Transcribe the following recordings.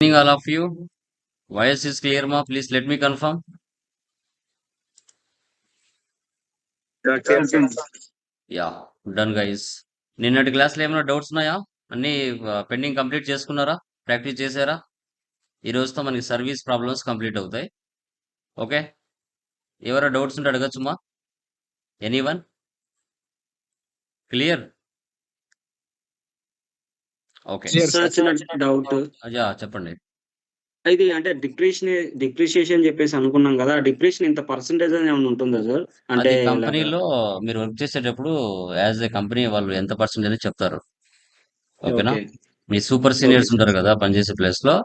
Evening all of you. Voice is clear ma? Please let me confirm. Yeah, done guys. నిన్నటి క్లాస్లో ఏమైనా doubts ఉన్నాయా? అన్ని pending complete చేసుకున్నారా? ప్రాక్టీస్ చేశారా? ఈ రోజుతో మనకి సర్వీస్ ప్రాబ్లమ్స్ కంప్లీట్ అవుతాయి. ఓకే, ఎవరైనా డౌట్స్ ఉంటే అడగచ్చుమా? Anyone clear? ఓకే, సార్ చిన్న డౌట్. చెప్పండి. ఇది అంటే డిప్రిషియేషన్ చెప్పేసి అనుకున్నాం కదా, డిప్రిషియేషన్ ఇంత పర్సెంటేజ్ అని ఏమైనా ఉంటుందా సార్? అంటే అది కంపెనీలో మీరు వర్క్ చేసేటప్పుడు యాజ్ ఏ కంపెనీ వాళ్ళు ఎంత పర్సెంట్ అనేది చెప్తారు. ఓకేనా? ఓకే మీ సూపర్ సీనియర్స్ ఉంటారు కదా పనిచేసే ప్లేస్ లో,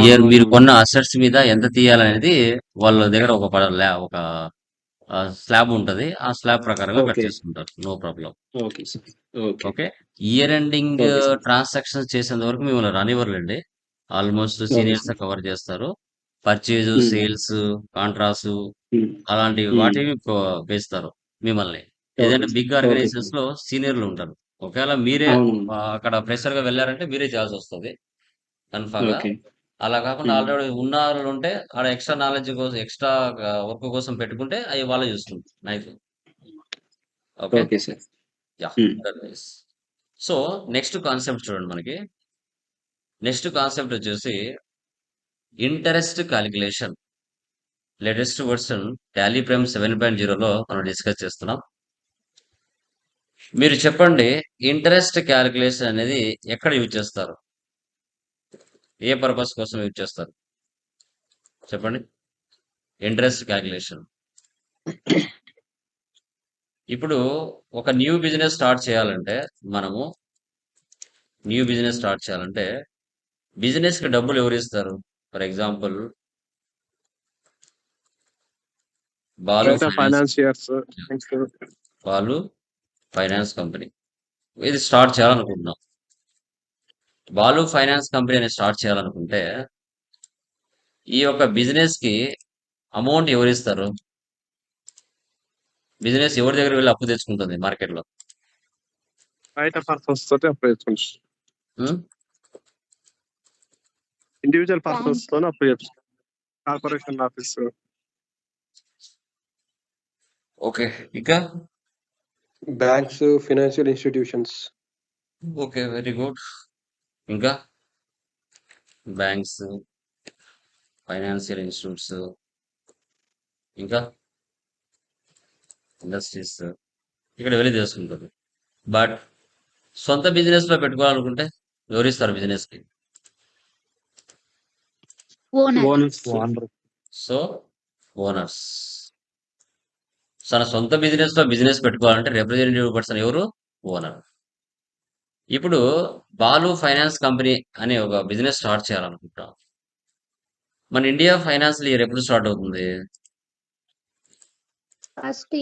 మీరు అవునవును. కొన్న అసెట్స్ మీద ఎంత తీయాలనేది వాళ్ళ దగ్గర ఒక స్లాబ్ ఉంటది. ఆ స్లాబ్ ప్రకారంగా కట్ ఓకే చేసుకుంటారు. No problem. Okay sir. Okay okay, year ending okay sir. Transactions చేసేంత వరకు మిమ్మల్ని రానివ్వరులేండి. Almost okay seniors sir. Cover చేస్తారు. పర్చేజ్, సేల్స్, కాంట్రాక్ట్స్ ఉమ్, అలాంటి ఉమ్. వాటిని వేస్తారు మిమ్మల్ని. ఓకే ఏదైనా sir. Big okay organisations sir. లో సీనియర్లు ఉంటారు. ఒకవేళ మీరే అవును. అక్కడ ఫ్రెషర్ గా వెళ్ళారంటే మీరే చేయాల్సి వస్తుంది కన్ఫామ్ గా. ఓకే. అలా కాకుండా ఉమ్. ఆల్రెడీ ఉన్న వాళ్ళు ఉంటే ఆడ ఎక్స్ట్రా నాలెడ్జ్ కోసం, ఎక్స్ట్రా వర్క్ కోసం పెట్టుకుంటే అవి వాళ్ళే చూసుకుంటారు. Nice. Okay, okay sir. Yeah, um. Nice. So next concept చూడండి. మనకి నెక్స్ట్ కాన్సెప్ట్ వచ్చేసి interest calculation. Latest version Tally Prime 7.0లో మనం డిస్కస్ చేస్తున్నాం. మీరు చెప్పండి, ఇంటరెస్ట్ క్యాలిక్యులేషన్ అనేది ఎక్కడ యూజ్ చేస్తారు? ఏ పర్పస్ కోసం యూజ్ చేస్తారు? చెప్పండి. Interest calculation. ఇప్పుడు ఒక న్యూ బిజినెస్ స్టార్ట్ చేయాలంటే, మనము న్యూ బిజినెస్ స్టార్ట్ చేయాలంటే బిజినెస్ కి డబ్బులు ఎవరు ఇస్తారు? ఫర్ ఎగ్జాంపుల్ బాలు బయట finance financiers Balu finance company ఇది స్టార్ట్ చేయాలనుకుంటున్నాం. బాలు ఫైనాన్స్ కంపెనీ అనేది స్టార్ట్ చేయాలనుకుంటే ఈ యొక్క బిజినెస్ కి అమౌంట్ ఎవరు ఇస్తారు? బిజినెస్ ఎవరి దగ్గర వెళ్ళి అప్పు తెచ్చుకుంటుంది మార్కెట్ లో? బయట పర్సన్స్ తోటి అప్పు చేసుకోవచ్చు. ఉం? ఇండివిజువల్ పర్సన్స్ తో అప్పు చేసుకోవచ్చు. కార్పొరేషన్ ఆఫీస్, ఓకే, ఇంకా banks, financial institutions. Okay, very good. ఇంకా బ్యాంక్స్, ఫైనాన్షియల్ ఇన్స్టిట్యూట్స్, ఇంకా ఇండస్ట్రీస్ ఇక్కడ వెళ్ళి తీసుకుంటుంది. బట్ సొంత బిజినెస్ లో పెట్టుకోవాలనుకుంటే ఎవరిస్తారు బిజినెస్ కి? ఓనర్స్. So owners. తన సొంత బిజినెస్ లో బిజినెస్ పెట్టుకోవాలంటే రిప్రజెంటేటివ్ పర్సన్ ఎవరు? ఓనర్. ఇప్పుడు బాలు ఫైనాన్స్ కంపెనీ అనే ఒక బిజినెస్ స్టార్ట్ చేయాలనుకుంటాం. మన ఇండియా ఫైనాన్షియల్ ఇయర్ ఎప్పుడు స్టార్ట్ అవుతుంది? First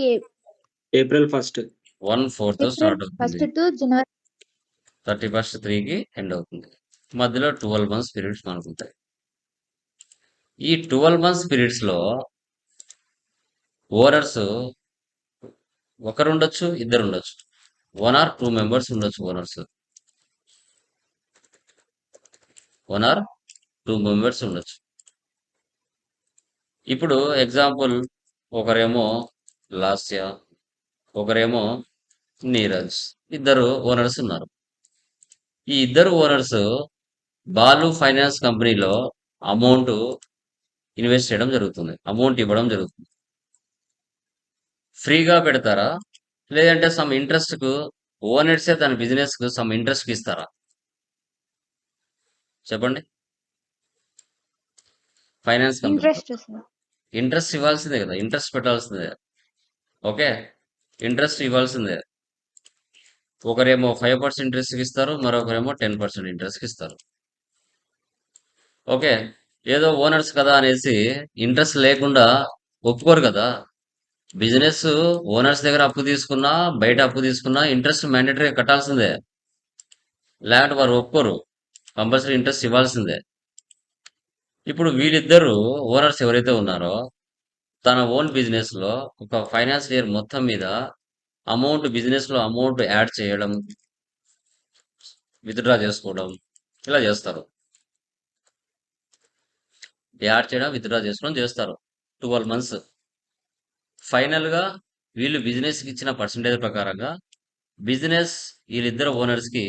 April 1st. 1/4 స్టార్ట్ అవుతుంది. ఫస్ట్ టు జనవరి 31st 3కి ఎండ్ అవుతుంది. మధ్యలో 12 మంత్స్ పీరియడ్స్ మనకు ఉంటాయి. ఈ 12 మంత్స్ పీరియడ్స్ లో ఓనర్స్ ఒకరు ఉండొచ్చు, ఇద్దరు ఉండొచ్చు. 1 or 2 మెంబర్స్ ఉండొచ్చు ఓనర్స్. 1 or 2 మెంబర్స్ ఉండొచ్చు. ఇప్పుడు ఎగ్జాంపుల్ ఒకరేమో లాస్య, ఒకరేమో నీరజ్, ఇద్దరు ఓనర్స్ ఉన్నారు. ఈ ఇద్దరు ఓనర్స్ బాలు ఫైనాన్స్ కంపెనీలో అమౌంట్ ఇన్వెస్ట్ చేయడం జరుగుతుంది, అమౌంట్ ఇవ్వడం జరుగుతుంది. ఫ్రీగా పెడతారా, లేదంటే సమ్ ఇంట్రెస్ట్ కు ఓనర్సే తన బిజినెస్ కు సమ్ ఇంట్రెస్ట్ కి ఇస్తారా? చెప్పండి. ఫైనాన్స్ కంపెనీ ఇంట్రెస్ట్ ఇంట్రెస్ట్ ఇవ్వాల్సిందే కదా, ఇంట్రెస్ట్ పెట్టాల్సిందే. ఓకే, ఇంట్రెస్ట్ ఇవ్వాల్సిందే. ఒకరేమో 5% ఇంట్రెస్ట్ ఇస్తారు, మరొకరేమో 10% ఇంట్రెస్ట్ ఇస్తారు. ఓకే, ఏదో ఓనర్స్ కదా అనేసి ఇంట్రెస్ట్ లేకుండా ఒప్పుకోరు కదా. బిజినెస్ ఓనర్స్ దగ్గర అప్పు తీసుకున్నా, బయట అప్పు తీసుకున్నా ఇంట్రెస్ట్ మ్యాండేటరీ కట్టాల్సిందే. లేకపోతే వారు ఒప్పుకోరు, కంపల్సరీ ఇంట్రెస్ట్ ఇవ్వాల్సిందే. ఇప్పుడు వీళ్ళిద్దరు ఓనర్స్ ఎవరైతే ఉన్నారో తన ఓన్ బిజినెస్ లో ఒక ఫైనాన్స్ ఇయర్ మొత్తం మీద బిజినెస్ లో అమౌంట్ యాడ్ చేయడం, విత్డ్రా చేసుకోవడం ఇలా చేస్తారు. యాడ్ చేయడం, విత్‌డ్రా చేసుకోవడం చేస్తారు. 12 మంత్స్. ఫైనల్‌గా వీళ్ళు బిజినెస్‌కి ఇచ్చిన పర్సెంటేజ్ ప్రకారంగా బిజినెస్ వీళ్ళిద్దరు ఓనర్స్‌కి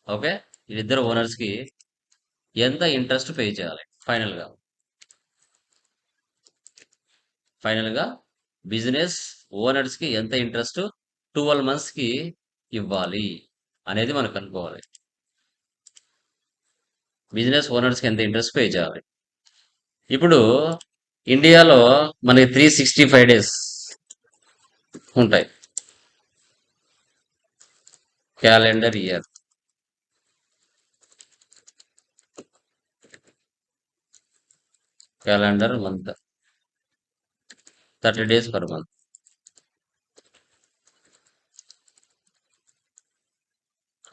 ఓకే. వీళ్ళిద్దరు ఓనర్స్‌కి ఎంత ఇంట్రెస్ట్ పే చేయాలి ఫైనల్‌గా. ఫైనల్‌గా బిజినెస్ ఓనర్స్‌కి ఎంత ఇంట్రెస్ట్ 12 మంత్స్‌కి ఇవ్వాలి అనేది మనం కనుక్కోవాలి. బిజినెస్ ఓనర్స్‌కి ఎంత ఇంట్రెస్ట్ పే చేయాలి. ఇప్పుడు ఇండియాలో మనకి 365 డేస్ ఉంటాయి. Calendar year. Calendar month. 30 days per month.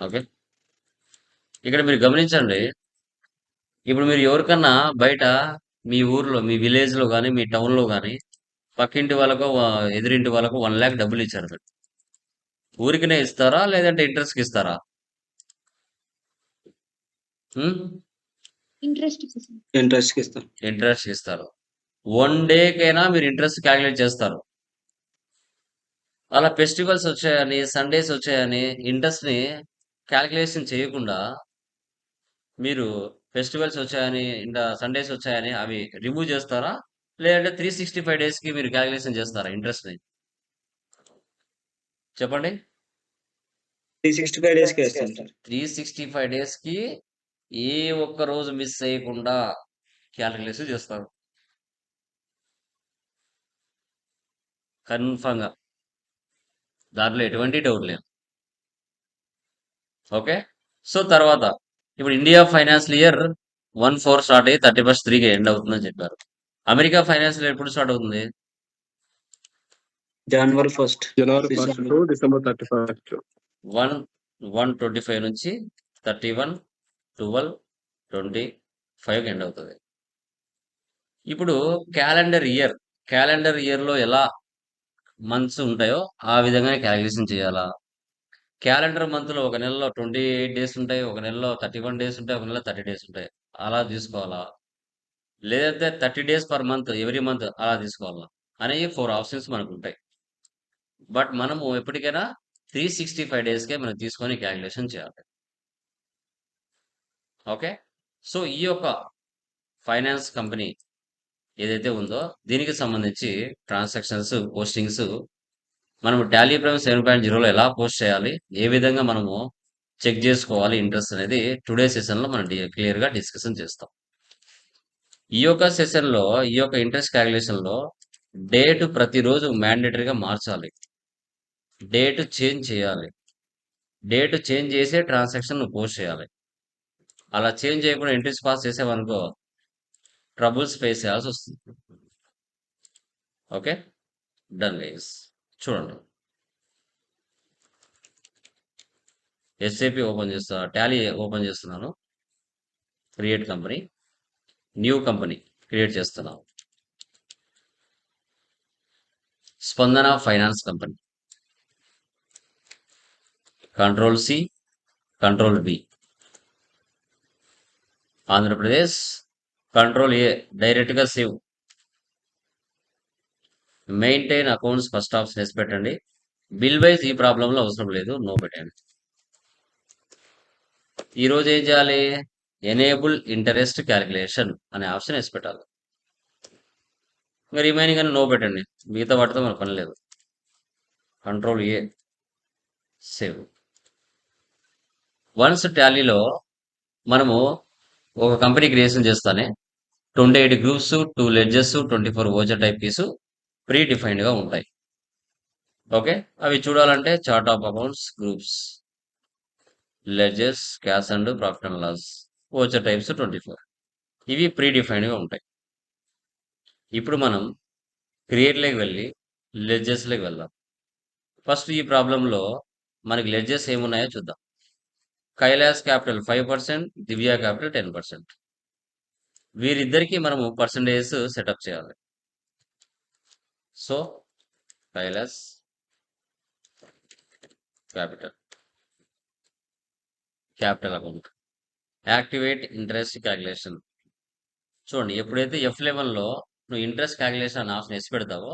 Okay. ఇక్కడ మీరు గమనించండి. ఇప్పుడు మీరు ఎవరికన్నా బయట మీ ఊర్లో, మీ విలేజ్‌లో గాని, మీ టౌన్‌లో గాని పక్కింటి వాళ్ళకో, ఎదురింటి వాళ్ళకో 1,00,000 డబ్బులు ఇచ్చారు మీరు. ఊరికనే ఇస్తారా? లేదంటే ఇంట్రెస్ట్‌కి ఇస్తారా? హ్మ్. ఇంట్రెస్ట్‌కి ఇస్తాం. ఇంట్రెస్ట్ ఇస్తారు. 1 డేకైనా మీరు ఇంట్రెస్ట్ క్యాలిక్యులేట్ చేస్తారు. అలా ఫెస్టివల్స్ వచ్చాయని, సండేస్ వచ్చాయని ఇంట్రెస్ట్‌ని క్యాలిక్యులేషన్ చేయకుండా మీరు ఫెస్టివల్స్ వచ్చాయని, సండేస్ వచ్చాయని అవి రిమూవ్ చేస్తారా? లేదంటే 365 డేస్‌కి మీరు క్యాలిక్యులేషన్ చేస్తారా ఇంట్రెస్ట్‌ని? చెప్పండి. 365 డేస్‌కే ఇస్తాం సార్. 365 డేస్‌కి ఏ ఒక్క రోజు మిస్ చేయకుండా క్యాలిక్యులేషన్ చేస్తారు. కన్ఫర్మ్‌గా. దాంట్లో ఎటువంటి డౌట్ లేదు. ఓకే. సో తర్వాత ఇప్పుడు ఇండియా ఫైనాన్షియల్ ఇయర్ 1/4 స్టార్ట్ అయ్యి 31st 3కి ఎండ్ అవుతుందని చెప్పారు. అమెరికా ఫైనాన్షియల్ ఇయర్ ఎప్పుడు స్టార్ట్ అవుతుంది? జనవరి 1st. January 1st to December 31st. 1/1/25 నుంచి 31/12/25కి ఎండ్ అవుతుంది. ఇప్పుడు క్యాలెండర్ ఇయర్, క్యాలెండర్ ఇయర్‌లో ఎలా మంత్స్ ఉంటాయో ఆ విధంగానే క్యాలిక్యులేషన్ చేయాలా? క్యాలెండర్ మంత్‌లో ఒక నెలలో 28 డేస్ ఉంటాయి. ఒక నెలలో 31 డేస్ ఉంటాయి. ఒక నెలలో 30 డేస్ ఉంటాయి. అలా తీసుకోవాలా? లేదంటే 30 days per month every month అలా తీసుకోవాలా? అనేవి 4 ఆప్షన్స్ మనకుంటాయి. బట్ మనము ఎప్పటికైనా 365 డేస్‌కే మనం తీసుకొని క్యాలిక్యులేషన్ చేయాలి. ఓకే. సో ఈ యొక్క ఫైనాన్స్ కంపెనీ ఏదైతే ఉందో దీనికి సంబంధించి ట్రాన్సాక్షన్స్, పోస్టింగ్స్ మనము టాలీ ప్రైమ్ 7.0లో ఎలా పోస్ట్ చేయాలి? ఏ విధంగా మనము చెక్ చేసుకోవాలి ఇంట్రెస్ట్ అనేది టుడే సెషన్‌లో మనం క్లియర్‌గా డిస్కషన్ చేస్తాం. ఈ యొక్క సెషన్‌లో ఈ యొక్క ఇంట్రెస్ట్ క్యాలిక్యులేషన్‌లో డేట్ ప్రతిరోజు మ్యాండేటరీగా మార్చాలి. డేట్ చేంజ్ చేయాలి. డేట్ చేంజ్ చేసే ట్రాన్సాక్షన్ నువ్వు పోస్ట్ చేయాలి. అలా చేంజ్ చేయకుండా ఎంట్రీస్ పాస్ చేసావనుకో ట్రబుల్స్ ఫేస్ చేయాల్సొస్తుంది. ఓకే. Done guys. చూడండి. ఎస్ఏపి ఓపెన్ చేస్తా. టాలీ ఓపెన్ చేస్తున్నాను. Create company. New company create చేస్తున్నాం. Spandana finance company. Control C, control B. Andhra Pradesh. Control A డైరెక్ట్‌గా save. Maintain accounts first option yes పెట్టండి. Bill wise ఈ ప్రాబ్లంలో అవసరం లేదు. నో పెట్టండి. ఈ రోజు ఏం చేయాలి? ఎనేబుల్ ఇంటరెస్ట్ క్యాలిక్యులేషన్ అనే ఆప్షన్ ఎస్ పెట్టాలి. ఇంకా రిమైనింగ్ అని నో పెట్టండి. మిగతా వాటితో మనకు పని లేదు. Control A save. వన్స్ టాలీలో మనము ఒక కంపెనీ క్రియేషన్ చేస్తానే 28 groups, 2 ledgers, 24 voucher type keys pre డిఫైన్డ్‌గా ఉంటాయి. ఓకే. అవి చూడాలంటే chart of accounts, groups, ledgers, cash and profit and loss, voucher types 24. ఇవి ప్రీ డిఫైన్డ్‌గా ఉంటాయి. ఇప్పుడు మనం క్రియేట్‌లోకి వెళ్ళి లెడ్జెస్‌లోకి వెళ్దాం. ఫస్ట్ ఈ ప్రాబ్లంలో మనకి లెడ్జెస్ ఏమున్నాయో చూద్దాం. Kailash capital 5%, Divya capital 10%. వీరిద్దరికీ మనము పర్సెంటేజెస్ సెటప్ చేయాలి. So Kailash capital account activate interest calculation చూడండి ఎప్పుడైతే F11లో నువ్వు ఇంట్రెస్ట్ క్యాలిక్యులేషన్ అనే ఆప్షన్ ఎస్ పెడతావో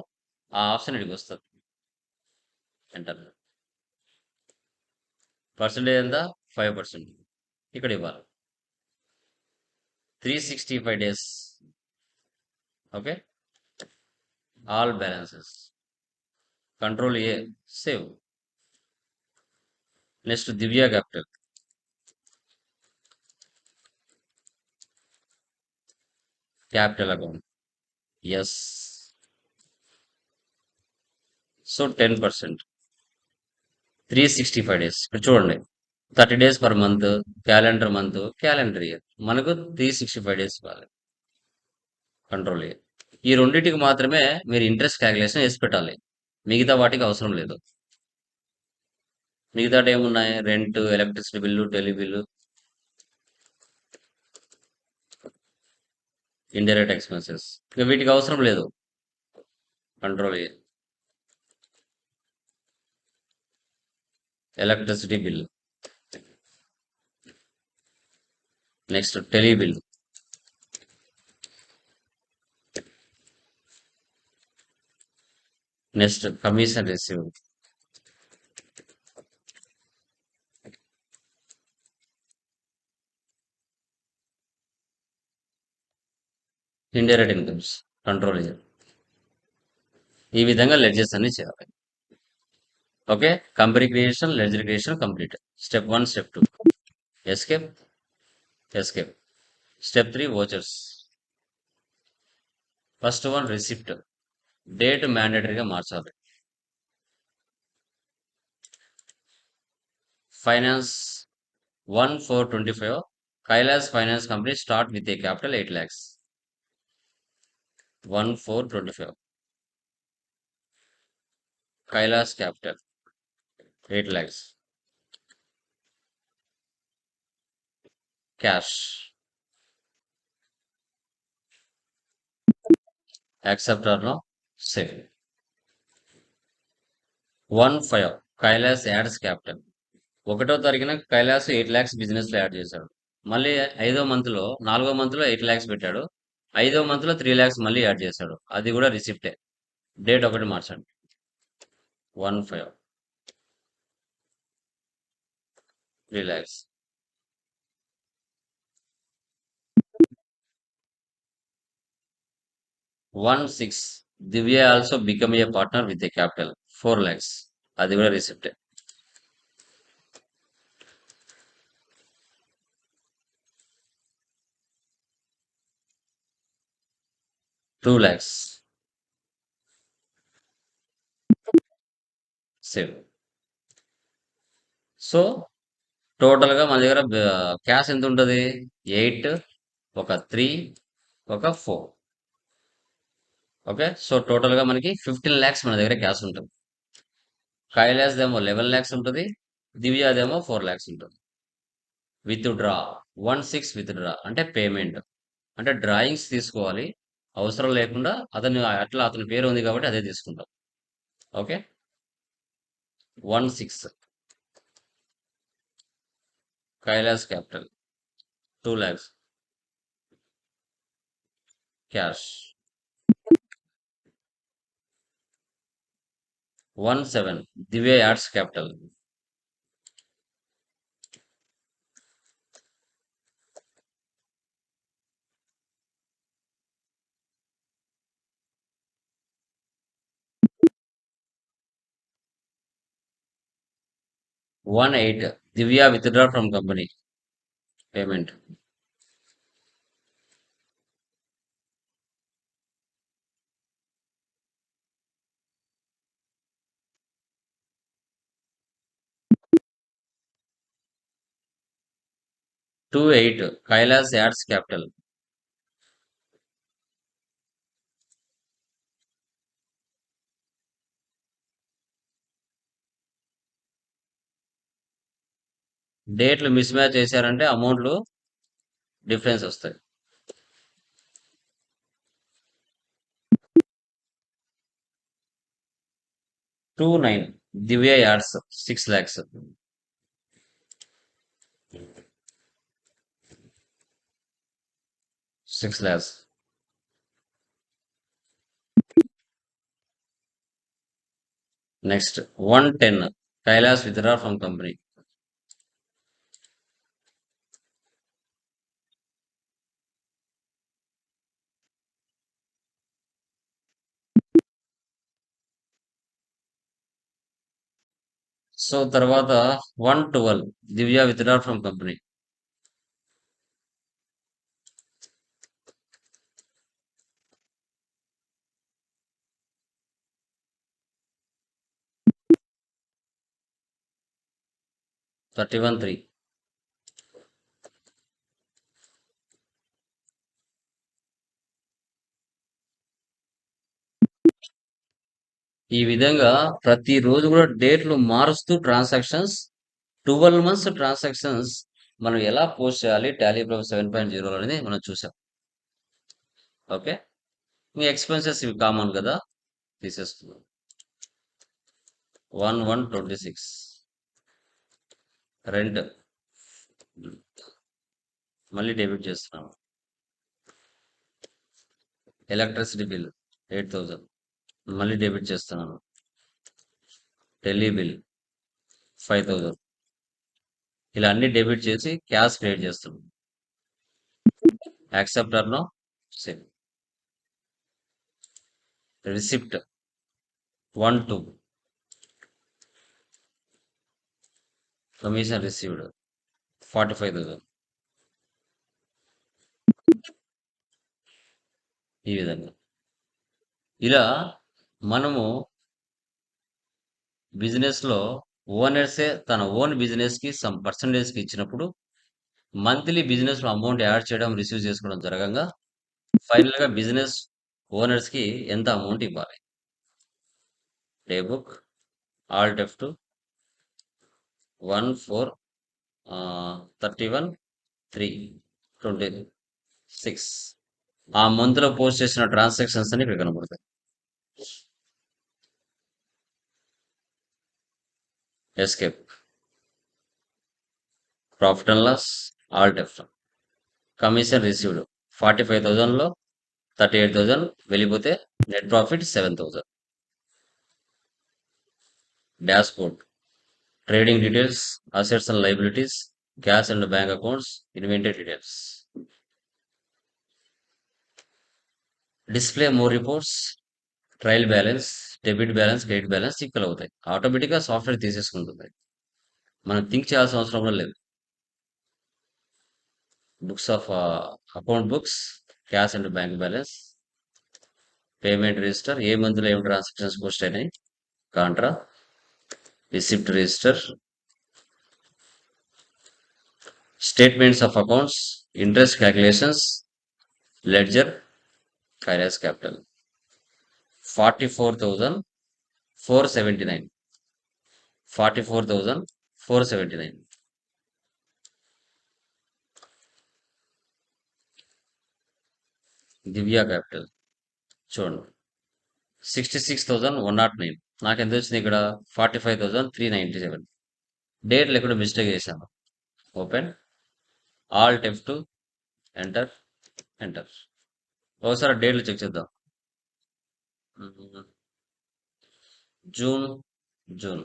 ఆ ఆప్షన్ ఇక్కడికి వస్తుంది. ఎంటర్. పర్సెంటేజ్ ఎంత 5%. ఇక్కడ ఇవ్వాలి 365 days. Okay, all balances. Control A, save. Next Divya capital. Capital account yes. So 10%. 365 days. ఇక్కడ చూడండి 30 days per month, calendar month, calendar year. మనకు 365 days ఇవ్వాలి. Control A. ఈ రెండింటికి మాత్రమే మీరు ఇంట్రెస్ట్ క్యాలిక్యులేషన్ వేసి పెట్టాలి. మిగతా వాటికి అవసరం లేదు. మిగతా ఏమున్నాయి? Rent, electricity bill, tele bill, indirect expenses. ఇక వీటికి అవసరం లేదు. Control A. Electricity bill, next tele bill, next commission receive, indirect incomes. Control A. ఈ విధంగా లెడ్జెస్ అన్ని చేయాలి. ఓకే, company creation, ledger creation complete. Step 1, step 2. Escape, escape. Step 3 vouchers. First one receipt. Date మ్యాండేటరీగా మార్చాలి. Finance 1/4/25. Kailas finance company start with a capital 8 lakhs. 1/4/25. Kailas capital 8 lakhs. Cash. Accept or no, save. 1/5. Kailash adds capital. 1వ తారీఖున Kailash 8 lakhs business లో add చేశాడు. మళ్ళీ 5వ month లో 4వ మంత్ లో 8 lakhs పెట్టాడు. 5వ మంత్ లో 3 lakhs మళ్ళీ యాడ్ చేశాడు. అది కూడా రిసిప్టే. డేట్ ఒకటి మార్చండి. 1/5. 3 lakhs. One six. Divya also become a partner with a capital 4 lakhs. అది కూడా రిసిప్టే. Two lakhs. Save. So total గా మన దగ్గర క్యాష్ ఎంత ఉంటుంది? 8, ఒక 3, ఒక 4. ఓకే, సో టోటల్ గా మనకి 15 lakhs మన దగ్గర క్యాష్ ఉంటుంది. కైలాస్ దేమో 11 lakhs ఉంటుంది. దివ్యాదేమో 4 lakhs ఉంటుంది. Withdraw 1/6. విత్ డ్రా అంటే పేమెంట్, అంటే డ్రాయింగ్స్ తీసుకోవాలి. అవసరం లేకుండా అతని పేరు ఉంది కాబట్టి అదే తీసుకుంటాం. Okay, 1/6. Kailash capital 2 lakhs. Cash 1/7. Divya adds capital 1/8. Divya withdraw from company payment 2/8. Kailash adds capital డేట్లు మిస్ మ్యాచ్ చేశారంటే అమౌంట్లు డిఫరెన్స్ వస్తాయి. 2/9. Divya adds 6 lakhs. 6 lakhs. Next, 110. Kailash withdraw from company. So తర్వాత 112. దివ్య withdraw from company. $31,300. ఈ విధంగా ప్రతిరోజు కూడా డేట్లు మారుస్తూ ట్రాన్సాక్షన్స్ 12 మంత్స్ ట్రాన్సాక్షన్స్ మనం ఎలా పోస్ట్ చేయాలి టాలీ ప్రో 7.0 అనేది మనం చూసాం. ఓకే, మీ ఎక్స్పెన్సెస్ ఇవి కామన్ కదా, తీసేస్తున్నాం. 1126 రెంట్ మళ్ళీ డెబిట్ చేస్తున్నాం. ఎలక్ట్రిసిటీ బిల్ 8,000 మళ్ళీ డెబిట్ చేస్తున్నాను. టెలి బిల్ 5,000 ఇలా అన్ని డెబిట్ చేసి క్యాష్ క్రియేట్ చేస్తున్నాం. Accept or no same. Receipt 1-2 commission received 45,000. ఈ విధంగా ఇలా మనము బిజినెస్ లో ఓనర్సే తన ఓన్ బిజినెస్ కి సమ్ పర్సంటేజ్ కి ఇచ్చినప్పుడు మంత్లీ బిజినెస్ లో అమౌంట్ యాడ్ చేయడం రిసీవ్ చేసుకోవడం జరగంగా ఫైనల్ గా బిజినెస్ ఓనర్స్ కి ఎంత అమౌంట్ ఇవ్వాలి. డే బుక్ ఆల్ట్ F2 1/4/31/3/26 ఆ మంత్ లో పోస్ట్ చేసిన ట్రాన్సాక్షన్స్ అని ఇక్కడ కనబడతాయి. Escape profit and loss alt F1 commission received 45,000 లో 38,000 వెళ్ళిపోతే net profit 7,000. Dashboard trading details, assets and liabilities, cash and bank accounts, inventory details. Display more reports, trial balance, debit balance, credit balance equal అవుతాయి. ఆటోమేటిక్గా software తీసేసుకుంటుంది. మనం think చేయాల్సిన అవసరం కూడా లేదు. Books of account books, cash and bank balance, payment register, ఏ మంత్లో ఏం ట్రాన్సాక్షన్స్ పోస్ట్ అయినాయి, contra, receipt register, statements of accounts, interest calculations, ledger, Kailas capital 44,479. 44,479. Divya capital చూడండి 66,109. నాకు ఎంత వచ్చింది ఇక్కడ 45,397. డేట్లు ఎక్కడ మిస్టేక్ చేశాను. Open Alt F2 enter enter. ఒకసారి డేట్లు చెక్ చేద్దాం. జూన్ జూన్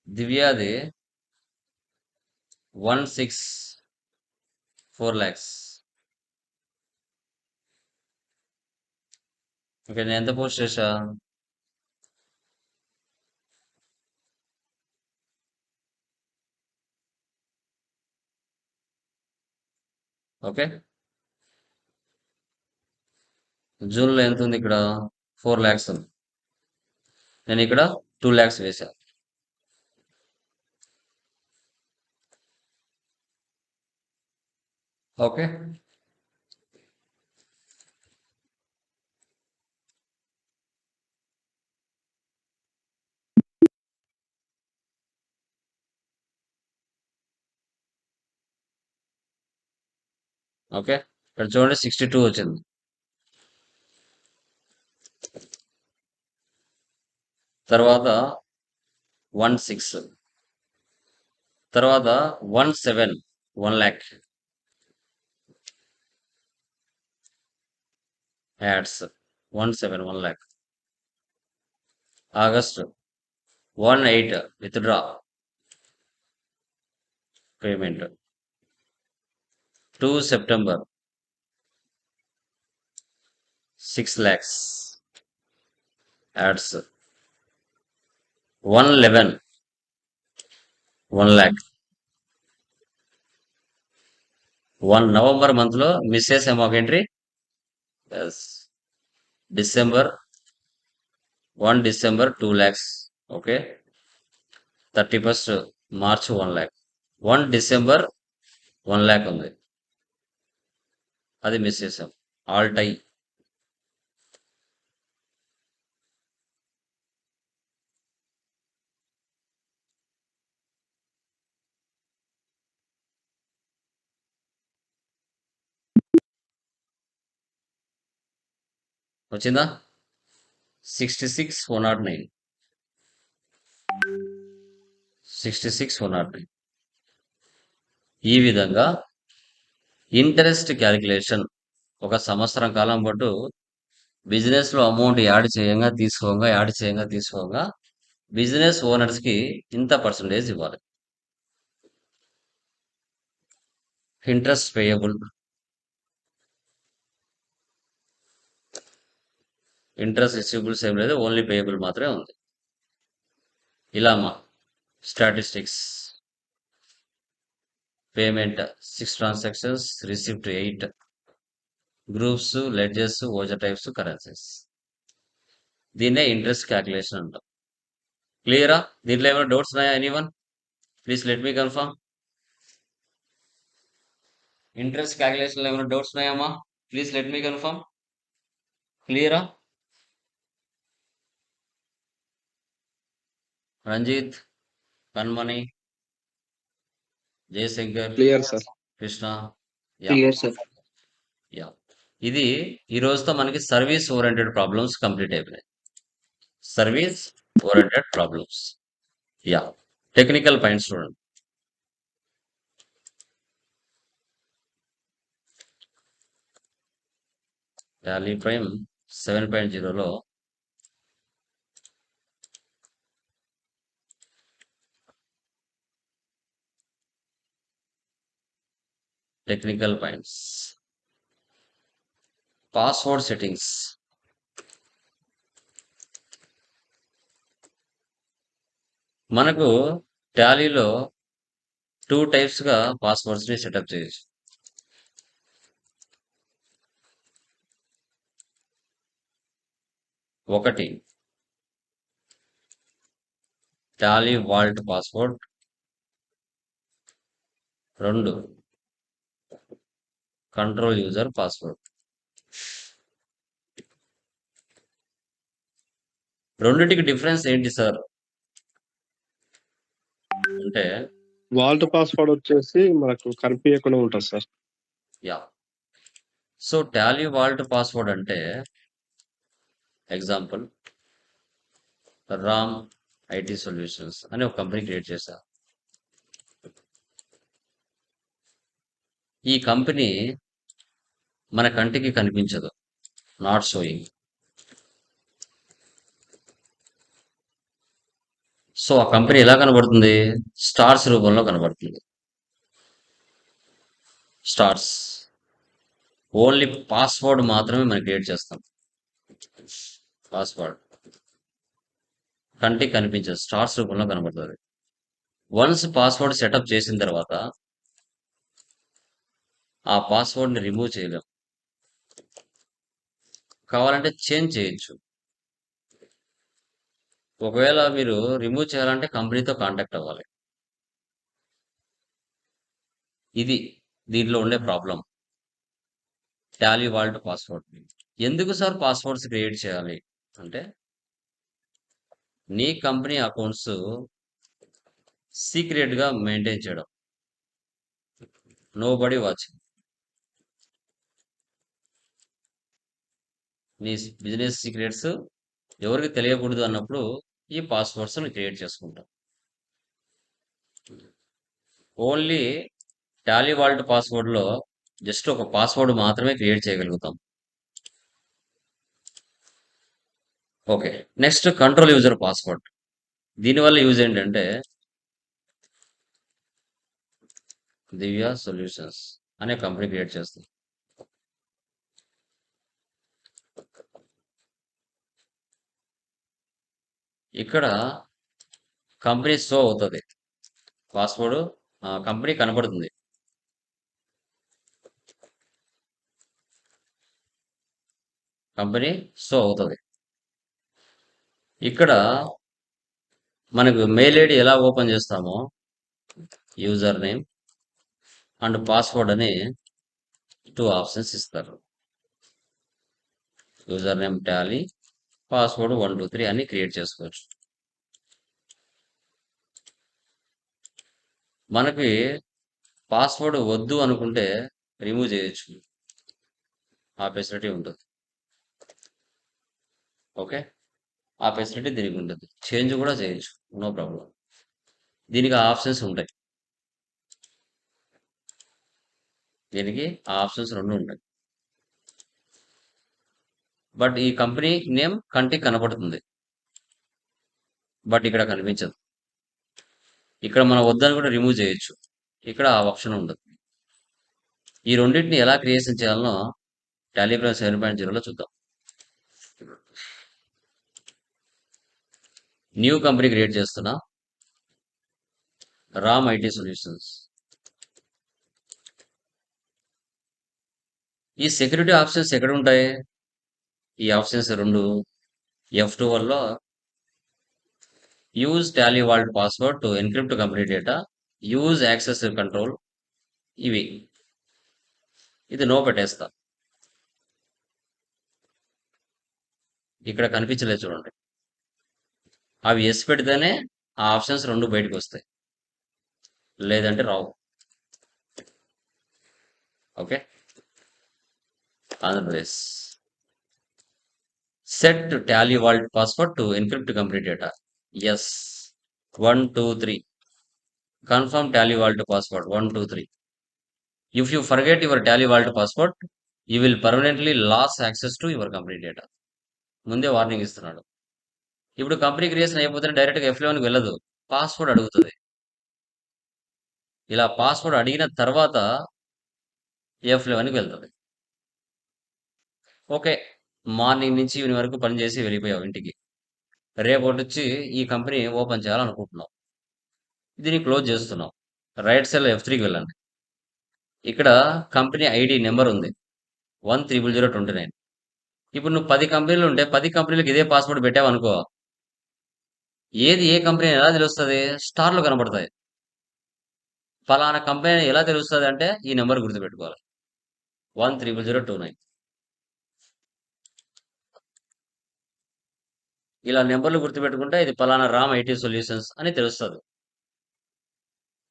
దివ్యాది 164 lakhs. ఓకే, నేను ఎంత పోస్ట్ చేశా, ఓకే జూన్లో ఎంత ఉంది ఇక్కడ 4 lakhs ఉంది. నేను ఇక్కడ 2 lakhs వేసా. ఓకే, ఓకే ఇక్కడ చూడండి 62 వచ్చింది. తర్వాత 16, తర్వాత 17 1 lakh, ads 1 lakh. August 1/8 withdraw payment. 2 September 6 lakhs ads. 1/11 1 lakh. 1 November month లో మిస్ చేసాము ఒక entry. Yes. December 1 December 2 lakhs. Okay. 31st March 1 lakh. 1 December 1 lakh ఉంది, అది మిస్ చేసాం. All tie. వచ్చిందా? 66,109. 66,109. ఈ విధంగా ఇంట్రెస్ట్ క్యాలిక్యులేషన్ ఒక సంవత్సరం కాలం పాటు బిజినెస్ లో అమౌంట్ యాడ్ తీసుకోగా బిజినెస్ ఓనర్స్ కి ఇంత పర్సంటేజ్ ఇవ్వాలి. ఇంట్రెస్ట్ పేయబుల్, ఇంట్రెస్ట్ రిసీవబుల్స్ ఏం లేదు, ఓన్లీ పేయబుల్ మాత్రమే ఉంది. ఇలా అమ్మా statistics. Payment 6 transactions, receipt 8, groups, ledgers, voucher types, currencies. దీన్నే ఇంట్రెస్ట్ క్యాలిక్యులేషన్ అంటాం. క్లియరా? దీంట్లో ఏమైనా డౌట్స్ ఉన్నాయా? Anyone? Please let me confirm. Interest calculation లో ఏమైనా డౌట్స్ ఉన్నాయమ్మా? Please let me confirm. క్లియరా? Ranjith, Kanmani, Jayashankar, Clear, sir. Krishna. Yeah clear sir. Yeah. ఇది ఈ రోజుతో మనకి సర్వీస్ ఓరియంటెడ్ ప్రాబ్లమ్స్ కంప్లీట్ అయిపోయినాయి. Service oriented problems. Yeah. Technical points చూడండి. టాలీ ప్రైమ్ 7.0లో టెక్నికల్ పాయింట్స్. Password settings. మనకు టాలీలో 2 types గా పాస్వర్డ్స్ ని సెటప్ చేయొచ్చు. ఒకటి Tally vault password, 2 control user password. రెండిటికి డిఫరెన్స్ ఏంటి సార్ అంటే, వాల్ట్ పాస్వర్డ్ వచ్చేసి మనకు కనిపించకుండా ఉంటుంది sir. Yeah. So Tally vault password అంటే ఎగ్జాంపుల్ రామ్ ఐటీ సొల్యూషన్స్ అని ఒక కంపెనీ క్రియేట్ చేశా. ఈ కంపెనీ మన కంటికి కనిపించదు, నాట్ షోయింగ్. సో ఆ కంపెనీ ఎలా కనబడుతుంది? స్టార్స్ రూపంలో కనబడుతుంది. స్టార్స్. ఓన్లీ పాస్వర్డ్ మాత్రమే మనం క్రియేట్ చేస్తాం. పాస్వర్డ్ కంటికి కనిపించదు, స్టార్స్ రూపంలో కనబడుతుంది. వన్స్ పాస్వర్డ్ సెటప్ చేసిన తర్వాత ఆ పాస్వర్డ్ ని రిమూవ్ చేయలేం. కావాలంటే చేంజ్ చేయొచ్చు. ఒకవేళ మీరు రిమూవ్ చేయాలంటే కంపెనీతో కాంటాక్ట్ అవ్వాలి. ఇది దీంట్లో ఉండే ప్రాబ్లం. Tally vault password. ఎందుకు సార్ పాస్వర్డ్స్ క్రియేట్ చేయాలి అంటే, నీ కంపెనీ అకౌంట్స్ సీక్రెట్ గా మెయింటైన్ చేయడం. Nobody watching. నీ బిజినెస్ సీక్రెట్స్ ఎవరికి తెలియకూడదు అన్నప్పుడు ఈ పాస్వర్డ్స్ క్రియేట్ చేసుకుంటాం. ఓన్లీ టాలీ వాల్ట్ పాస్వర్డ్ లో జస్ట్ ఒక పాస్వర్డ్ మాత్రమే క్రియేట్ చేయగలుగుతాం. Okay. Next control user password. దీనివల్ల యూజ్ ఏంటంటే దివ్య సొల్యూషన్స్ అనే కంపెనీ క్రియేట్ చేస్తుంది. ఇక్కడ కంపెనీ షో అవుతుంది. పాస్వర్డ్ కంపెనీ కనపడుతుంది. కంపెనీ షో అవుతుంది. ఇక్కడ మనకు మెయిల్ ఐడి ఎలా ఓపెన్ చేస్తామో యూజర్ నేమ్ అండ్ పాస్వర్డ్ అని 2 ఆప్షన్స్ ఇస్తారు. యూజర్ నేమ్ టాలీ, పాస్వర్డ్ 1 2 3 అని క్రియేట్ చేసుకోవచ్చు. మనకి పాస్వర్డ్ వద్దు అనుకుంటే రిమూవ్ చేయొచ్చు. ఆ ఫెసిలిటీ ఉంటుంది. ఓకే. ఆ ఫెసిలిటీ దీనికి ఉంటుంది. చేంజ్ కూడా చేయొచ్చు. No problem. దీనికి ఆ ఆప్షన్స్ ఉంటాయి. దీనికి ఆ ఆప్షన్స్ 2 ఉంటాయి. బట్ ఈ కంపెనీ నేమ్ కంటికి కనపడుతుంది. బట్ ఇక్కడ కనిపించదు. ఇక్కడ మనం వద్దని కూడా రిమూవ్ చేయొచ్చు. ఇక్కడ ఆ ఆప్షన్ ఉండదు. ఈ రెండింటిని ఎలా క్రియేషన్ చేయాలనో టాలీ ప్లస్ 7.0లో చూద్దాం. న్యూ కంపెనీ క్రియేట్ చేస్తున్నా. Ram IT solutions. ఈ సెక్యూరిటీ ఆప్షన్స్ ఎక్కడ ఉంటాయి? ఈ ఆప్షన్స్ 2 F12లో use Tally vault password to encrypt company data, use access control, ఇవి. ఇది నో పెట్టేస్తా. ఇక్కడ కనిపించలేదు చూడండి. అవి ఎస్ పెడితేనే ఆ ఆప్షన్స్ 2 బయటకు వస్తాయి. లేదంటే రావు. Okay. Andhra Pradesh. Set Tally vault password to encrypt company data. Yes. 1 2 3. Confirm Tally vault password 1 2 3. If you forget your Tally vault password you will permanently lose access to your company data. ముందే warning ఇస్తున్నాడు. ఇప్పుడు company creation అయిపోతే డైరెక్ట్గా F11కి వెళ్ళదు. Password అడుగుతుంది. ఇలా password అడిగిన తర్వాత F11కి వెళ్తుంది. ఓకే. మార్నింగ్ నుంచి ఈవినింగ్ వరకు పనిచేసి వెళ్ళిపోయావు ఇంటికి. రేపటి నుంచి ఈ కంపెనీ ఓపెన్ చేయాలనుకుంటున్నావు. దీన్ని క్లోజ్ చేస్తున్నావు. రైట్ సైడ్ F3కి వెళ్ళండి. ఇక్కడ కంపెనీ ఐడి నెంబర్ ఉంది 1000029. ఇప్పుడు నువ్వు 10 కంపెనీలు ఉంటే 10 కంపెనీలకు ఇదే పాస్వర్డ్ పెట్టావు అనుకో, ఏది ఏ కంపెనీ ఎలా తెలుస్తుంది? స్టార్లు కనబడతాయి. ఫలానా కంపెనీ ఎలా తెలుస్తుంది అంటే ఈ నెంబర్ గుర్తుపెట్టుకోవాలి 1000029. ఇలా నెంబర్లు గుర్తుపెట్టుకుంటే ఇది ఫలానా రామ్ ఐటీ సొల్యూషన్స్ అని తెలుస్తుంది.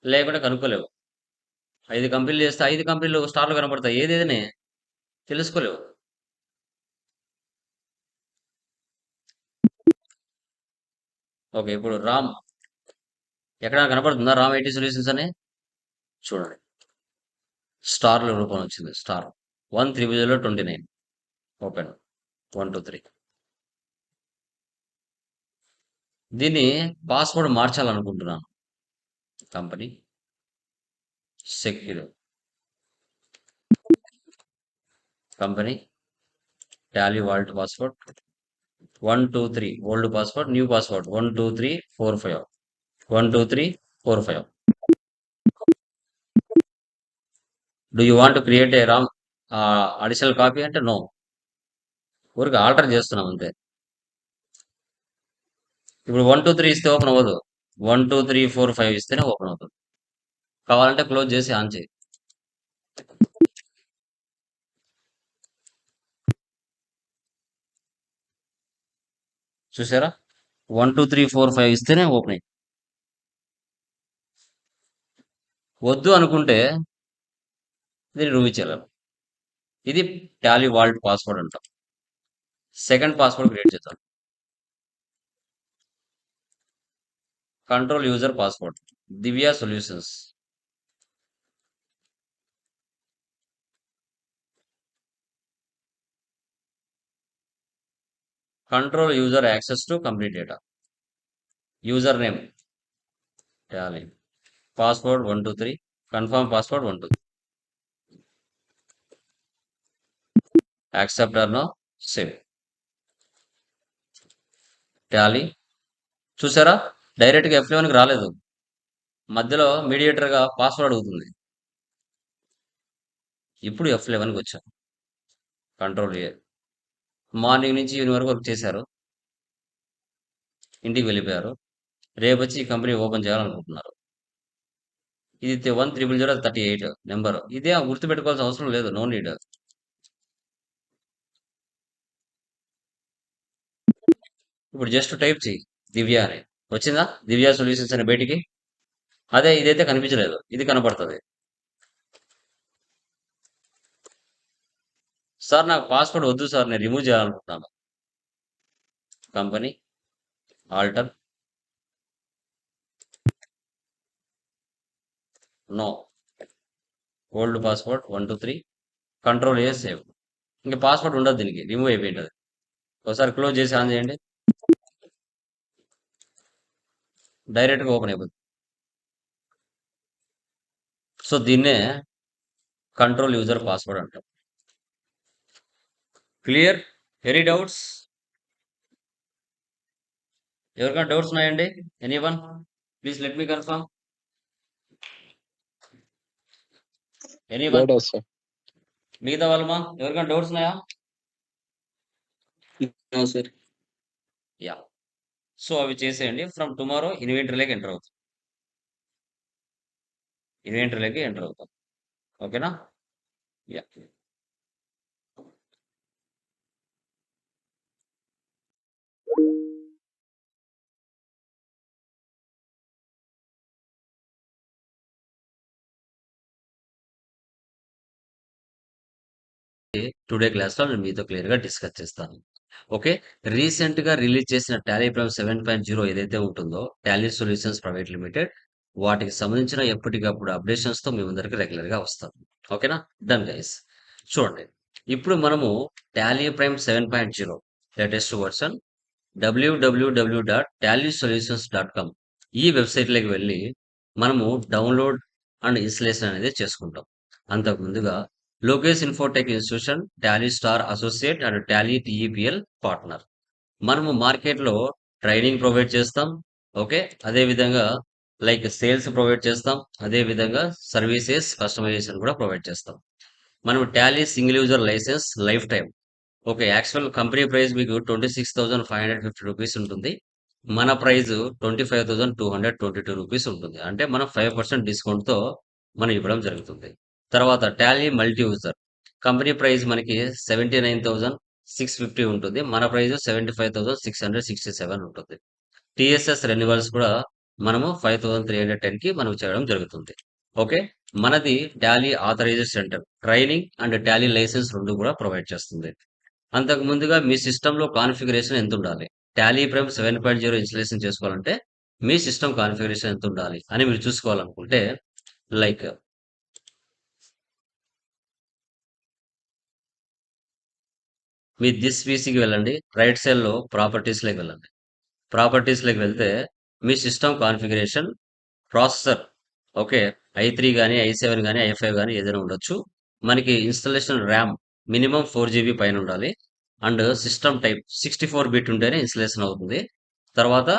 లేకుంటే కనుక్కోలేవు. 5 కంపెనీలు చేస్తే 5 కంపెనీలు స్టార్లు కనబడతాయి. ఏదేదని తెలుసుకోలేవు. ఓకే. ఇప్పుడు రామ్ ఎక్కడ కనపడుతుందా? రామ్ ఐటీ సొల్యూషన్స్ అని చూడండి. స్టార్ల రూపం వచ్చింది. స్టార్ 10029. ఓపెన్ 1 2 3. దీన్ని పాస్వర్డ్ మార్చాలనుకుంటున్నాను. Company secure company Tally vault password 1 2 3 old password new password 1 2 3 4 5 1 2 3 4 5. Do you want to create a Ram additional copy అంటే నో. ఊరికి ఆల్టర్ చేస్తున్నాం అంతే. ఇప్పుడు 1 2 3 ఇస్తే ఓపెన్ అవ్వదు. 1 2 3 4 5 ఇస్తేనే ఓపెన్ అవుతుంది. కావాలంటే క్లోజ్ చేసి ఆన్ చేయి. చూసారా? 1 2 3 4 5 ఇస్తేనే ఓపెన్ అయ్యి. వద్దు అనుకుంటే దీన్ని రిమూవ్ చేయలేము. ఇది టాలీ వాల్ట్ పాస్వర్డ్ అంటాం. సెకండ్ పాస్వర్డ్ క్రియేట్ చేద్దాం. Control user password Divya solutions. Control user access to complete data. User name Tally, password 123, confirm password 123, accept or no, save. Tally చూసారా, డైరెక్ట్గా F11కి రాలేదు, మధ్యలో మీడియేటర్గా పాస్వర్డ్ అడుగుతుంది. ఇప్పుడు F11కి వచ్చాం. కంట్రోల్ ఏ, మార్నింగ్ నుంచి ఈవినింగ్ వరకు వర్క్ చేశారు, ఇంటికి వెళ్ళిపోయారు. రేపు వచ్చి ఈ కంపెనీ ఓపెన్ చేయాలనుకుంటున్నారు. ఇది 130038 నెంబర్. ఇదే గుర్తుపెట్టుకోవాల్సిన అవసరం లేదు, నో నీడ్. ఇప్పుడు జస్ట్ టైప్ చేయి దివ్య అని, వచ్చిందా దివ్య సొల్యూషన్స్ అని బయటికి. అదే ఇదైతే కనిపించలేదు, ఇది కనపడుతుంది. సార్ నాకు పాస్వర్డ్ వద్దు సార్, నేను రిమూవ్ చేయాలనుకుంటున్నాను. Company alter, no, old password 123, control A, save. ఇంకా పాస్వర్డ్ ఉండదు దీనికి, రిమూవ్ అయిపోయింది. ఒకసారి క్లోజ్ చేసి ఆన్ చేయండి, డైరెక్ట్గా ఓపెన్ అయిపోతుంది. సో దీన్నే కంట్రోల్ యూజర్ పాస్వర్డ్ అంటాం. క్లియర్? Any doubts? ఎవరికైనా డౌట్స్ ఉన్నాయండి? Anyone? Please let me confirm. Anyone? No, sir. మిగతా వాళ్ళమా ఎవరికైనా డౌట్స్ ఉన్నాయా? సార్. యా, సో అవి చేసేయండి. ఫ్రమ్ టుమారో ఇన్వెంటరీలోకి ఎంటర్ అవుతాం, ఇన్వెంటరీలోకి ఎంటర్ అవుతాం. ఓకేనా? యా. టుడే క్లాస్లో నేను మీతో క్లియర్గా డిస్కస్ చేస్తాను. ఓకే, రీసెంట్గా రిలీజ్ చేసిన టాలీ ప్రైమ్ 7.0 ఏదైతే ఉంటుందో, టాలీ సొల్యూషన్స్ ప్రైవేట్ లిమిటెడ్, వాటికి సంబంధించిన ఎప్పటికప్పుడు అప్డేషన్స్తో మీ ముందరికి రెగ్యులర్గా వస్తాం. ఓకేనా? Done guys. చూడండి, ఇప్పుడు మనము Tally prime 7.0 latest version www.tallysolutions.com ఈ వెబ్సైట్లోకి వెళ్ళి మనము డౌన్లోడ్ అండ్ ఇన్స్టలేషన్ అనేది చేసుకుంటాం. అంతకు ముందుగా Lokesh Infotech institution, Tally star associate and Tally TEPL partner. మనము మార్కెట్లో ట్రైనింగ్ ప్రొవైడ్ చేస్తాం. ఓకే, అదేవిధంగా లైక్ సేల్స్ ప్రొవైడ్ చేస్తాం, అదేవిధంగా సర్వీసెస్ కస్టమైజేషన్ కూడా ప్రొవైడ్ చేస్తాం. మనం Tally single user license life time. Okay, actual company price మీకు 26,550 రూపీస్ ఉంటుంది, మన ప్రైస్ 25,222 రూపీస్ ఉంటుంది. అంటే మనం 5% డిస్కౌంట్తో మనం ఇవ్వడం జరుగుతుంది. తర్వాత Tally multi user company price మనకి 79,650 ఉంటుంది, మన ప్రైస్ 75,667 ఉంటుంది. టిఎస్ఎస్ రెన్యువల్స్ కూడా మనము 5,310కి మనం చేయడం జరుగుతుంది. ఓకే, మనది Tally authorised centre, training and Tally licence రెండు కూడా ప్రొవైడ్ చేస్తుంది. అంతకు ముందుగా మీ సిస్టంలో కాన్ఫిగరేషన్ ఎంత ఉండాలి, టాలీ ప్రైమ్ 7.0 ఇన్స్టలేషన్ చేసుకోవాలంటే మీ సిస్టమ్ కాన్ఫిగరేషన్ ఎంత ఉండాలి అని మీరు చూసుకోవాలనుకుంటే, లైక్ మీ దిస్ పీసీకి వెళ్ళండి, రైట్ సైడ్లో ప్రాపర్టీస్లోకి వెళ్ళండి. ప్రాపర్టీస్లోకి వెళ్తే మీ system configuration, processor okay i3 కానీ i7 కానీ i5 కానీ ఏదైనా ఉండొచ్చు. మనకి ఇన్స్టలేషన్ ర్యామ్ మినిమం 4 GB పైన ఉండాలి. అండ్ సిస్టమ్ టైప్ 64 బిట్ ఉంటేనే ఇన్స్టలేషన్ అవుతుంది. తర్వాత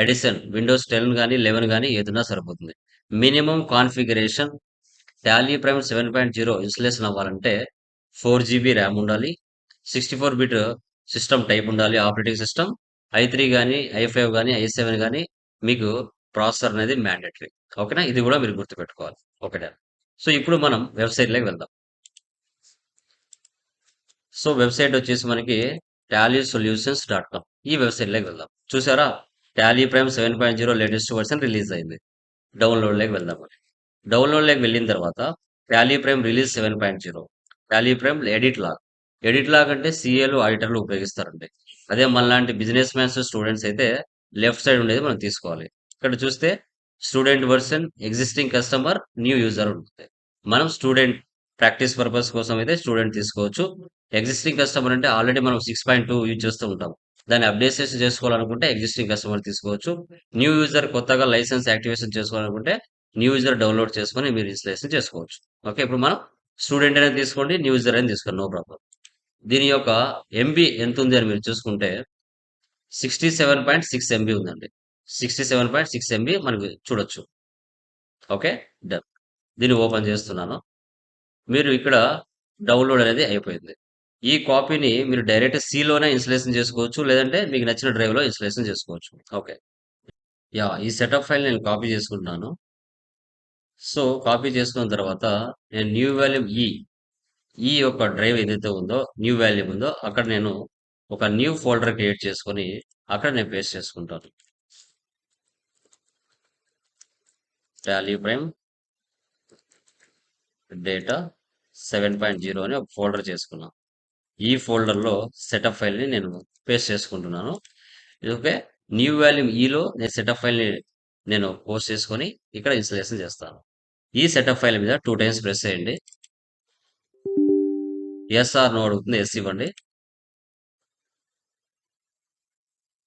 ఎడిషన్ విండోస్ 10 కానీ 11 కానీ ఏదైనా సరిపోతుంది. Minimum configuration Tally prime 7.0 installation అవ్వాలంటే 4 GB ర్యామ్ ఉండాలి, 64 బిట్ సిస్టమ్ టైప్ ఉండాలి, ఆపరేటింగ్ సిస్టమ్ i3 కానీ i5 కానీ i7 కానీ మీకు ప్రాసెసర్ అనేది మ్యాండేటరీ. ఓకేనా? ఇది కూడా మీరు గుర్తుపెట్టుకోవాలి. ఓకేనా? సో ఇప్పుడు మనం వెబ్సైట్లోకి వెళ్దాం. సో వెబ్సైట్ వచ్చేసి మనకి tallysolutions.com ఈ వెబ్సైట్లోకి వెళ్దాం. చూసారా, Tally prime 7.0 latest version release అయింది. డౌన్లోడ్లోకి వెళ్దాం. డౌన్లోడ్లోకి వెళ్ళిన తర్వాత Tally Prime release 7.0, Tally Prime edit log అంటే సిఏలు ఆడిటర్లు ఉపయోగిస్తారండి. అదే మనలాంటి బిజినెస్ మ్యాన్స్ స్టూడెంట్స్ అయితే లెఫ్ట్ సైడ్ ఉండేది మనం తీసుకోవాలి. ఇక్కడ చూస్తే student version, existing customer, new user ఉంటుంది. మనం స్టూడెంట్ ప్రాక్టీస్ పర్పస్ కోసం అయితే స్టూడెంట్ తీసుకోవచ్చు. ఎగ్జిస్టింగ్ కస్టమర్ అంటే ఆల్రెడీ మనం 6.2 యూజ్ చేస్తూ ఉంటాం, దాన్ని అప్డేషన్ చేసుకోవాలనుకుంటే ఎగ్జిస్టింగ్ కస్టమర్ తీసుకోవచ్చు. న్యూ యూజర్ కొత్తగా లైసెన్స్ యాక్టివేషన్ చేసుకోవాలనుకుంటే న్యూ యూజర్ డౌన్లోడ్ చేసుకొని మీరు ఇన్స్టాలేషన్ చేసుకోవచ్చు. ఓకే. ఇప్పుడు మనం స్టూడెంట్ అనేది తీసుకోండి, న్యూ యూజర్ అనేది తీసుకోండి. No problem. దీని యొక్క ఎంబీ ఎంత ఉంది అని మీరు చూసుకుంటే 67.6 ఎంబీ ఉందండి. 67.6 ఎంబీ మనకి చూడొచ్చు. ఓకే. డన్. దీన్ని ఓపెన్ చేస్తున్నాను. మీరు ఇక్కడ డౌన్లోడ్ అనేది అయిపోయింది. ఈ కాపీని మీరు డైరెక్ట్ సిలోనే ఇన్స్టాలేషన్ చేసుకోవచ్చు. లేదంటే మీకు నచ్చిన డ్రైవ్‌లో ఇన్స్టాలేషన్ చేసుకోవచ్చు. ఓకే. ఈ సెటప్ ఫైల్ నేను కాపీ చేసుకుంటున్నాను. సో, కాపీ చేసుకున్న తర్వాత నేను న్యూ వాల్యూమ్ ఈ యొక్క డ్రైవ్ ఏదైతే ఉందో, న్యూ వాల్యూమ్ ఉందో అక్కడ నేను ఒక న్యూ ఫోల్డర్ క్రియేట్ చేసుకొని అక్కడ నేను పేస్ట్ చేసుకుంటాను. టాలీ ప్రైమ్ డేటా 7.0 అని ఒక ఫోల్డర్ చేసుకున్నాను. ఈ ఫోల్డర్‌లో సెటప్ ఫైల్‌ని నేను పేస్ట్ చేసుకుంటున్నాను. ఓకే. న్యూ వాల్యూమ్ ఈలో నేను సెటప్ ఫైల్‌ని నేను పోస్ట్ చేసుకొని ఇక్కడ ఇన్స్టాలేషన్ చేస్తాను. ఈ సెటప్ ఫైల్ మీద 2 టైమ్స్ ప్రెస్ చేయండి. యెస్ ఆర్ నో అడుగుతుంది. యెస్ ఇవ్వండి.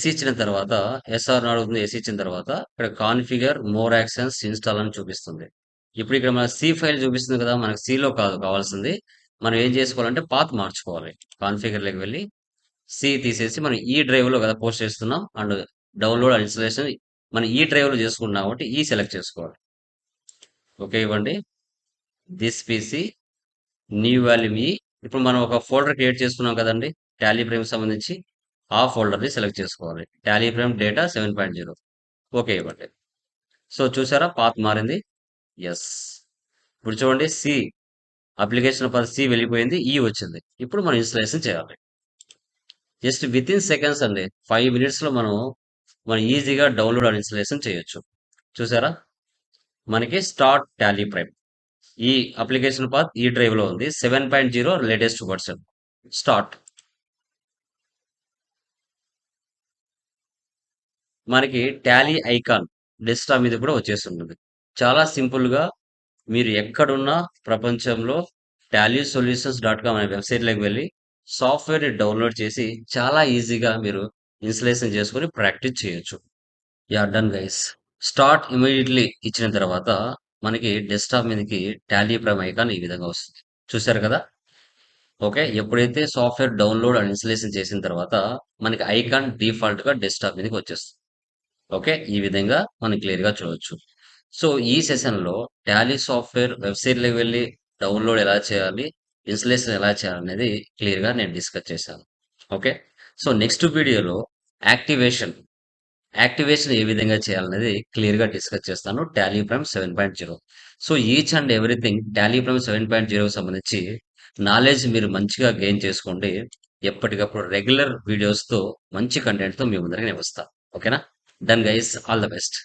యెస్ ఇచ్చిన తర్వాత యెస్ ఆర్ నో అడుగుతుంది. యెస్ ఇచ్చిన తర్వాత ఇక్కడ కాన్ఫిగర్ మోర్ యాక్షన్స్ ఇన్‌స్టాల్ అని చూపిస్తుంది. ఇప్పుడు ఇక్కడ మన సి ఫైల్ చూపిస్తుంది కదా! మనకు సిలో కాదు కావాల్సింది. మనం ఏం చేసుకోవాలంటే పాత్ మార్చుకోవాలి. కాన్ఫిగర్‌లోకి వెళ్లి సి తీసేసి మనం ఈ డ్రైవ్‌లో కదా పోస్ట్ చేస్తున్నాం. అండ్ డౌన్‌లోడ్ అండ్ ఇన్‌స్టాలేషన్ మనం ఈ డ్రైవ్‌లో చేసుకుంటున్నాం కాబట్టి ఈ సెలెక్ట్ చేసుకోవాలి. ఓకే ఇవ్వండి. దిస్ పీసీ న్యూ వాల్యూమ్ ఇప్పుడు మనం ఒక ఫోల్డర్ క్రియేట్ చేసుకున్నాం కదండీ! టాలీ ప్రైమ్‌కి సంబంధించి ఆ ఫోల్డర్‌ని సెలెక్ట్ చేసుకోవాలి. టాలీ ప్రైమ్ డేటా 7.0 ఓకే ఇవ్వండి. సో చూసారా పాత్ మారింది. యెస్. ఇప్పుడు చూడండి అప్లికేషన్ ఫర్ సి వెళ్ళిపోయింది. వచ్చింది. ఇప్పుడు మనం ఇన్‌స్టాలేషన్ చేయాలి. జస్ట్ వితిన్ సెకండ్స్ అండి. 5 మినిట్స్‌లో మనం ఈజీగా డౌన్‌లోడ్ అండ్ ఇన్‌స్టాలేషన్ చేయొచ్చు. చూసారా? మనకి స్టార్ట్ టాలీ ప్రైమ్. ఈ అప్లికేషన్ పాత్ ఈ డ్రైవ్‌లో ఉంది. 7.0 లేటెస్ట్ వర్షన్. స్టార్ట్. మనకి టాలీ ఐకాన్ డెస్క్‌టాప్ మీద కూడా వచ్చేస్తుంటుంది. చాలా సింపుల్‌గా మీరు ఎక్కడున్నా ప్రపంచంలో tallySolutions.com అనే వెబ్‌సైట్‌లోకి వెళ్లి సాఫ్ట్‌వేర్‌ని డౌన్‌లోడ్ చేసి చాలా ఈజీగా మీరు ఇన్‌స్టాలేషన్ చేసుకొని ప్రాక్టీస్ చేయొచ్చు. Done guys. స్టార్ట్ ఇమ్మీడియేట్‌లీ ఇచ్చిన తర్వాత మనకి డెస్క్‌టాప్ మీదకి టాలీ ప్రైమ్ ఐకాన్ ఈ విధంగా వస్తుంది. చూసారు కదా! ఓకే. ఎప్పుడైతే సాఫ్ట్‌వేర్ డౌన్‌లోడ్ అండ్ ఇన్‌స్టాలేషన్ చేసిన తర్వాత మనకి ఐకాన్ డిఫాల్ట్‌గా డెస్క్‌టాప్ మీదకి వచ్చేస్తుంది. ఓకే. ఈ విధంగా మనం క్లియర్‌గా చూడొచ్చు. సో, ఈ సెషన్‌లో టాలీ సాఫ్ట్‌వేర్ వెబ్‌సైట్‌లోకి వెళ్లి డౌన్‌లోడ్ ఎలా చేయాలి? ఇన్‌స్టాలేషన్ ఎలా చేయాలనేది క్లియర్‌గా నేను డిస్కస్ చేశాను. ఓకే. సో, నెక్స్ట్ వీడియోలో యాక్టివేషన్ యాక్టివేషన్ ఏ విధంగా చేయాలనేది క్లియర్‌గా డిస్కస్ చేస్తాను. Tally prime 7.0 so, each and everything Tally prime 7.0కి సంబంధించి నాలెడ్జ్ మీరు మంచిగా గెయిన్ చేసుకోండి. ఎప్పటికప్పుడు రెగ్యులర్ వీడియోస్‌తో మంచి కంటెంట్‌తో మీ ముందరికి నేను వస్తా. ఓకేనా? Done guys. All the best.